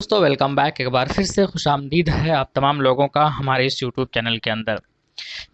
दोस्तों welcome back. एक बार फिर से खुशामदीद है आप तमाम लोगों का हमारे इस यूट्यूब चैनल के अंदर।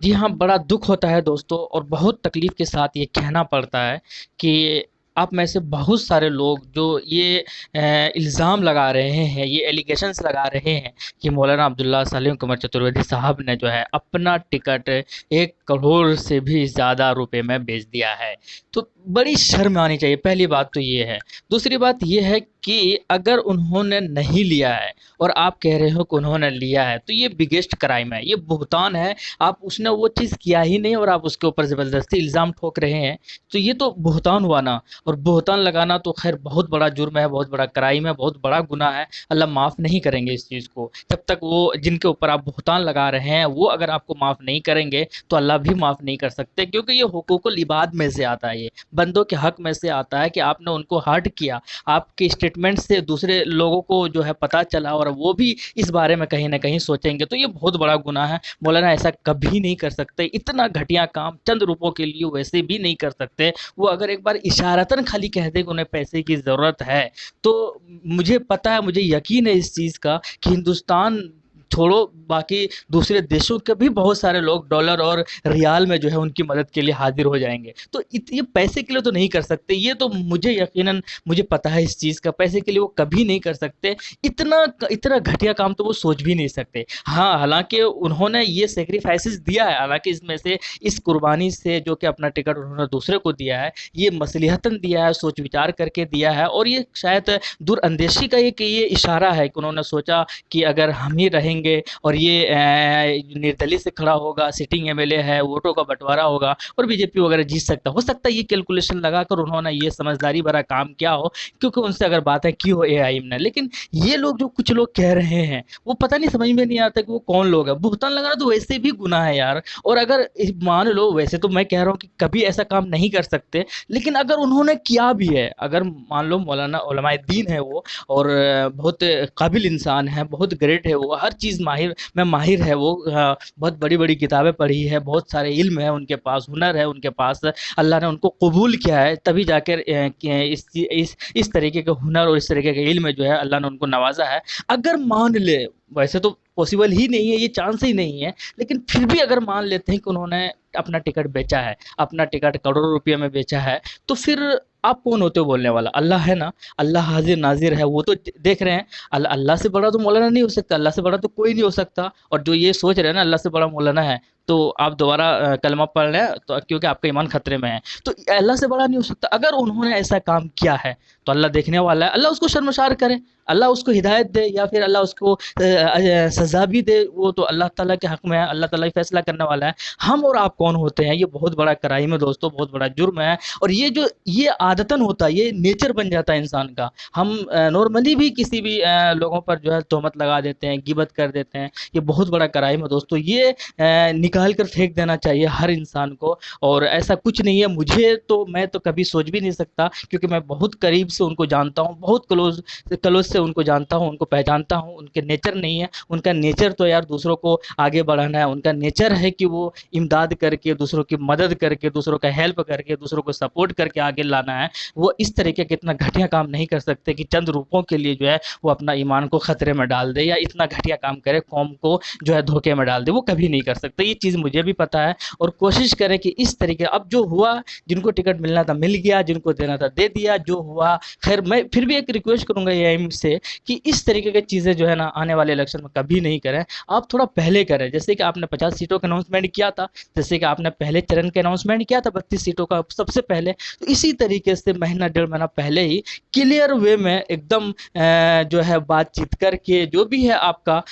जी हाँ, बड़ा दुख होता है दोस्तों और बहुत तकलीफ के साथ ये कहना पड़ता है कि आप में से बहुत सारे लोग जो ये इल्ज़ाम लगा रहे हैं, ये एलिगेशंस लगा रहे हैं कि मौलाना अब्दुल्ला सलीम कुमार चतुर्वेदी साहब ने जो है अपना टिकट 1 करोड़ से भी ज़्यादा रुपए में बेच दिया है। तो बड़ी शर्म आनी चाहिए, पहली बात तो ये है। दूसरी बात ये है कि अगर उन्होंने नहीं लिया है और आप कह रहे हो कि उन्होंने लिया है, तो ये बिगेस्ट क्राइम है, ये बुहतान है। आप उसने वो चीज़ किया ही नहीं और आप उसके ऊपर ज़बरदस्ती इल्ज़ाम ठोक रहे हैं, तो ये तो बुहतान हुआ ना। और बुहतान लगाना तो खैर बहुत बड़ा जुर्म है, बहुत बड़ा क्राइम है, बहुत बड़ा गुनाह है। अल्लाह माफ़ नहीं करेंगे इस चीज़ को। जब तक वो जिनके ऊपर आप बुहतान लगा रहे हैं वो अगर आपको माफ़ नहीं करेंगे तो अल्लाह भी माफ़ नहीं कर सकते, क्योंकि ये हुकूकुल इबाद में से आता है, ये बंदों के हक में से आता है कि आपने उनको हर्ट किया। आपके स्टेटमेंट से दूसरे लोगों को जो है पता चला और वो भी इस बारे में कहीं ना कहीं सोचेंगे, तो ये बहुत बड़ा गुनाह है। मौलाना ऐसा कभी नहीं कर सकते, इतना घटिया काम चंद रुपयों के लिए वैसे भी नहीं कर सकते। वो अगर एक बार इशारतन खाली कह दे कि उन्हें पैसे की ज़रूरत है, तो मुझे पता है, मुझे यकीन है इस चीज़ का कि हिंदुस्तान छोड़ो, बाकी दूसरे देशों के भी बहुत सारे लोग डॉलर और रियाल में जो है उनकी मदद के लिए हाजिर हो जाएंगे। तो ये पैसे के लिए तो नहीं कर सकते, ये तो मुझे यकीनन मुझे पता है इस चीज़ का। पैसे के लिए वो कभी नहीं कर सकते। इतना इतना घटिया काम तो वो सोच भी नहीं सकते। हाँ, हालांकि उन्होंने ये सेक्रीफाइसेस दिया है, हालांकि इसमें से इस कुर्बानी से जो कि अपना टिकट उन्होंने दूसरे को दिया है, ये मसलिहतन दिया है, सोच विचार करके दिया है। और ये शायद दूरअंदेशी का एक ये इशारा है कि उन्होंने सोचा कि अगर हम ही रहेंगे और ये निर्दलीय से खड़ा होगा, सिटिंग एमएलए है, वोटों का बंटवारा होगा और बीजेपी वगैरह जीत सकता, हो सकता है ये कैलकुलेशन लगाकर उन्होंने ये समझदारी भरा काम किया हो, क्योंकि उनसे अगर बातें की हो एआई ने। लेकिन ये लोग जो कुछ लोग कह रहे हैं, वो पता नहीं, समझ में नहीं आता कि वो कौन लोग है। भुगतान लगाना तो वैसे भी गुनाह है यार। और अगर मान लो, वैसे तो मैं कह रहा हूँ कि कभी ऐसा काम नहीं कर सकते, लेकिन अगर उन्होंने किया भी है, अगर मान लो मौलाना उलमाए दीन है वो, और बहुत काबिल इंसान है, बहुत ग्रेट है वो, हर चीज़ माहिर है वो, बहुत बड़ी बड़ी किताबें पढ़ी है, बहुत सारे इल्म है उनके पास, हुनर है उनके पास, अल्लाह ने उनको कबूल किया है, तभी जाकर इस तरीके के हुनर और इस तरीके के इल्म में जो है अल्लाह ने उनको नवाजा है। अगर मान ले, वैसे तो पॉसिबल ही नहीं है, ये चांस ही नहीं है, लेकिन फिर भी अगर मान लेते हैं कि उन्होंने अपना टिकट बेचा है, अपना टिकट करोड़ों रुपये में बेचा है, तो फिर आप कौन होते हो बोलने वाला? अल्लाह है ना। अल्लाह हाजिर नाजिर है, वो तो देख रहे हैं। अल्लाह से बड़ा तो मौलाना नहीं हो सकता, अल्लाह से बड़ा तो कोई नहीं हो सकता। और जो ये सोच रहे हैं ना अल्लाह से बड़ा मौलाना है, तो आप दोबारा कलमा पढ़ लें, तो क्योंकि आपका ईमान खतरे में है। तो अल्लाह से बड़ा नहीं हो सकता। अगर उन्होंने ऐसा काम किया है तो अल्लाह देखने वाला है, अल्लाह उसको शर्मसार करे, अल्लाह उसको हिदायत दे, या फिर अल्लाह उसको सज़ा भी दे। वो तो अल्लाह ताला के हक में है, अल्लाह ताला ही फैसला करने वाला है। हम और आप कौन होते हैं? ये बहुत बड़ा क्राइम है दोस्तों, बहुत बड़ा जुर्म है। और ये आदतन होता है, ये नेचर बन जाता है इंसान का। हम नॉर्मली भी किसी भी लोगों पर जो है तोहमत लगा देते हैं, गिबत कर देते हैं। ये बहुत बड़ा क्राइम है दोस्तों, ये निकाल कर फेंक देना चाहिए हर इंसान को। और ऐसा कुछ नहीं है, मैं तो कभी सोच भी नहीं सकता, क्योंकि मैं बहुत करीब से उनको जानता हूँ, बहुत क्लोज से उनको जानता हूँ, उनको पहचानता हूँ। उनके नेचर नहीं है, उनका नेचर तो यार दूसरों को आगे बढ़ाना है। उनका नेचर है कि वो इमदाद करके, दूसरों की मदद करके, दूसरों का हेल्प करके, दूसरों को सपोर्ट करके आगे लाना है। वो इस तरीके के इतना घटिया काम नहीं कर सकते कि चंद रुपयों के लिए जो है वो अपना ईमान को खतरे में डाल दे, या इतना घटिया काम करे, कौम को जो है धोखे में डाल दे। वो कभी नहीं कर सकते, ये चीज़ मुझे भी पता है। और कोशिश करें कि इस तरीके, अब जो हुआ, जिनको टिकट मिलना था मिल गया, जिनको देना था दे दिया, जो हुआ खैर। मैं फिर भी एक रिक्वेस्ट करूंगा एआईएम से कि इस तरीके की चीज़ें जो है ना आने वाले इलेक्शन में कभी नहीं करें। आप थोड़ा पहले करें, जैसे कि आपने 50 सीटों का अनाउंसमेंट किया था, जैसे कि आपने पहले चरण के अनाउंसमेंट किया था 32 सीटों का सबसे पहले, तो इसी तरीके से महीना डेढ़ महीना पहले ही क्लियर वे में एकदम जो है बातचीत करके, जो भी है आपका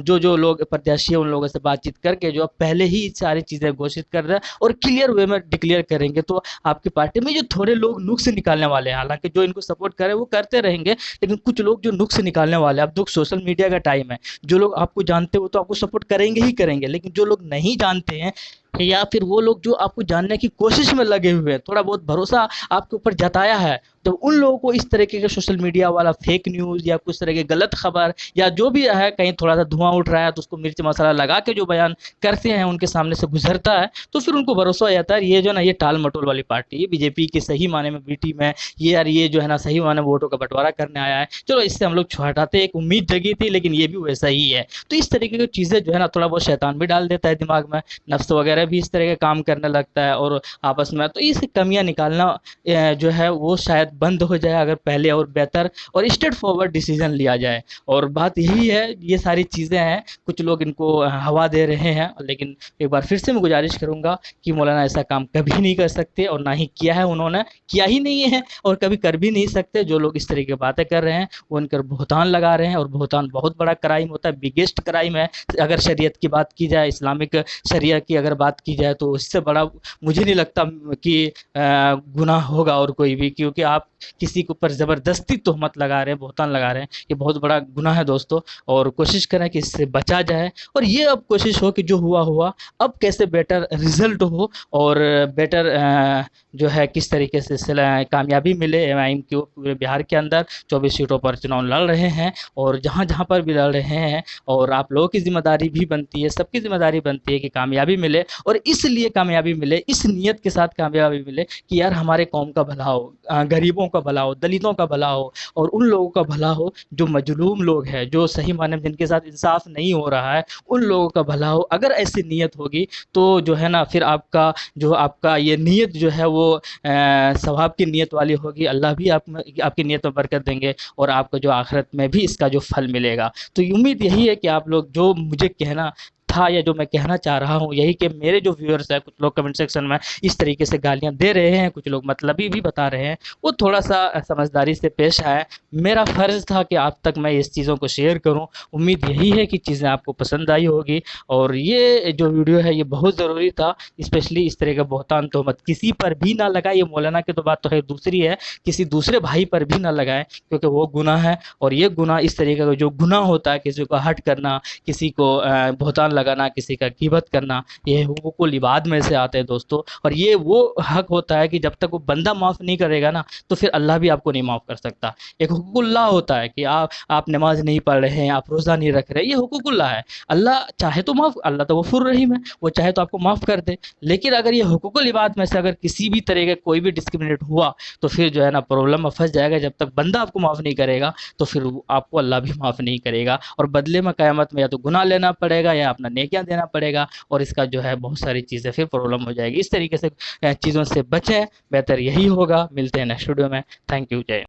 जो जो लोग प्रत्याशी है उन लोगों से बातचीत करके जो पहले ही सारी चीज़ें घोषित कर रहे हैं और क्लियर वे में डिक्लेयर करेंगे, तो आपकी पार्टी में जो थोड़े लोग नुक्स निकालने वाले हैं, हालांकि जो इनको सपोर्ट करें वो करते रहेंगे, लेकिन कुछ लोग जो नुक्स निकालने वाले हैं, अब तो सोशल मीडिया का टाइम है, जो लोग आपको जानते हो तो आपको सपोर्ट करेंगे ही करेंगे, लेकिन जो लोग नहीं जानते हैं या फिर वो लोग जो आपको जानने की कोशिश में लगे हुए हैं, थोड़ा बहुत भरोसा आपके ऊपर जताया है, तो उन लोगों को इस तरीके के सोशल मीडिया वाला फेक न्यूज़ या कुछ तरह की गलत खबर या जो भी है, कहीं थोड़ा सा धुआं उठ रहा है तो उसको मिर्च मसाला लगा के जो बयान करते हैं, उनके सामने से गुजरता है, तो फिर उनको भरोसा हो जाता है ये जो ना ये टाल मटोल वाली पार्टी है, बीजेपी की सही माने में बी टीम है, ये यार ये जो है ना सही माने में वोटों का बंटवारा करने आया है, चलो इससे हम लोग हटाते, एक उम्मीद जगी थी लेकिन ये भी वैसा ही है। तो इस तरीके की चीज़ें जो है ना थोड़ा बहुत शैतान भी डाल देता है दिमाग में, नफ्स वगैरह भी इस तरह के काम करने लगता है, और आपस में तो इस कमियां निकालना जो है वो शायद बंद हो जाए अगर पहले और बेहतर और स्ट्रेट फॉरवर्ड डिसीजन लिया जाए। और बात यही है, ये सारी चीज़ें हैं, कुछ लोग इनको हवा दे रहे हैं, लेकिन एक बार फिर से मैं गुजारिश करूंगा कि मौलाना ऐसा काम कभी नहीं कर सकते, और ना ही किया है, उन्होंने किया ही नहीं है और कभी कर भी नहीं सकते। जो लोग इस तरीके की बातें कर रहे हैं वो इनकर बहुतान लगा रहे हैं, और बहुतान बहुत बड़ा क्राइम होता है, बिगेस्ट क्राइम है। अगर शरीयत की बात की जाए, इस्लामिक शरिया की अगर बात की जाए, तो इससे बड़ा मुझे नहीं लगता कि गुनाह होगा और कोई भी, क्योंकि आप किसी के ऊपर ज़बरदस्ती तोहमत लगा रहे हैं, बहुतान लगा रहे हैं, ये बहुत बड़ा गुनाह है दोस्तों। और कोशिश करें कि इससे बचा जाए, और ये अब कोशिश हो कि जो हुआ हुआ, अब कैसे बेटर रिजल्ट हो, और बेटर जो है किस तरीके से कामयाबी मिले एमआईएम को पूरे बिहार के अंदर 24 सीटों पर चुनाव लड़ रहे हैं, और जहाँ जहाँ पर भी लड़ रहे हैं, और आप लोगों की जिम्मेदारी भी बनती है, सबकी जिम्मेदारी बनती है कि कामयाबी मिले, और इसलिए कामयाबी मिले, इस नीयत के साथ कामयाबी मिले कि यार हमारे कौम का भला हो, गरीबों का भला हो, दलितों का भला हो, और उन लोगों का भला हो जो मजलूम लोग हैं, जो सही माने में जिनके साथ इंसाफ नहीं हो रहा है, उन लोगों का भला हो। अगर ऐसी नीयत होगी तो जो है ना फिर आपका ये नीयत जो है वो सवाब की नीयत वाली होगी, अल्लाह भी आपकी नीयत में बरकत देंगे, और आपको जो आखिरत में भी इसका जो फल मिलेगा। तो उम्मीद यही है कि आप लोग जो मुझे कहना था या जो मैं कहना चाह रहा हूँ यही, कि मेरे जो व्यूअर्स हैं, कुछ लोग कमेंट सेक्शन में इस तरीके से गालियाँ दे रहे हैं, कुछ लोग मतलबी भी बता रहे हैं, वो थोड़ा सा समझदारी से पेश आए। मेरा फ़र्ज़ था कि आप तक मैं इस चीज़ों को शेयर करूँ। उम्मीद यही है कि चीज़ें आपको पसंद आई होगी, और ये जो वीडियो है ये बहुत ज़रूरी था, स्पेशली इस तरह का बहतान तोहमत किसी पर भी ना लगाए। ये मौलाना की तो बात तो खैर दूसरी है, किसी दूसरे भाई पर भी ना लगाएं, क्योंकि वो गुनाह है, और ये गुनाह इस तरीके का जो गुनाह होता है, किसी को हर्ट करना, किसी को बहतान लगाना, किसी का ग़ीबत करना, ये हुकूकुल इबाद में से आते हैं दोस्तों। और ये वो हक होता है कि जब तक वो बंदा माफ़ नहीं करेगा ना, तो फिर अल्लाह भी आपको नहीं माफ़ कर सकता। एक हुकूकुल्लाह होता है कि आप नमाज नहीं पढ़ रहे हैं, आप रोज़ा नहीं रख रहे, ये हुकूकुल्लाह है। अल्लाह चाहे तो माफ़, अल्लाह तो गफूर रहीम है, वो चाहे तो आपको माफ़ कर दे। लेकिन अगर ये हुकूकुल इबाद में से अगर किसी भी तरह का कोई भी डिस्क्रिमिनेट हुआ, तो फिर जो है ना प्रॉब्लम में फंस जाएगा। जब तक बंदा आपको माफ़ नहीं करेगा, तो फिर आपको अल्लाह भी माफ़ नहीं करेगा, और बदले में क़यामत में या तो गुनाह लेना पड़ेगा या अपना नेकियां देना पड़ेगा, और इसका जो है बहुत सारी चीज़ें फिर प्रॉब्लम हो जाएगी। इस तरीके से चीज़ों से बचें, बेहतर यही होगा। मिलते हैं नेक्स्ट वीडियो में। थैंक यू, जय।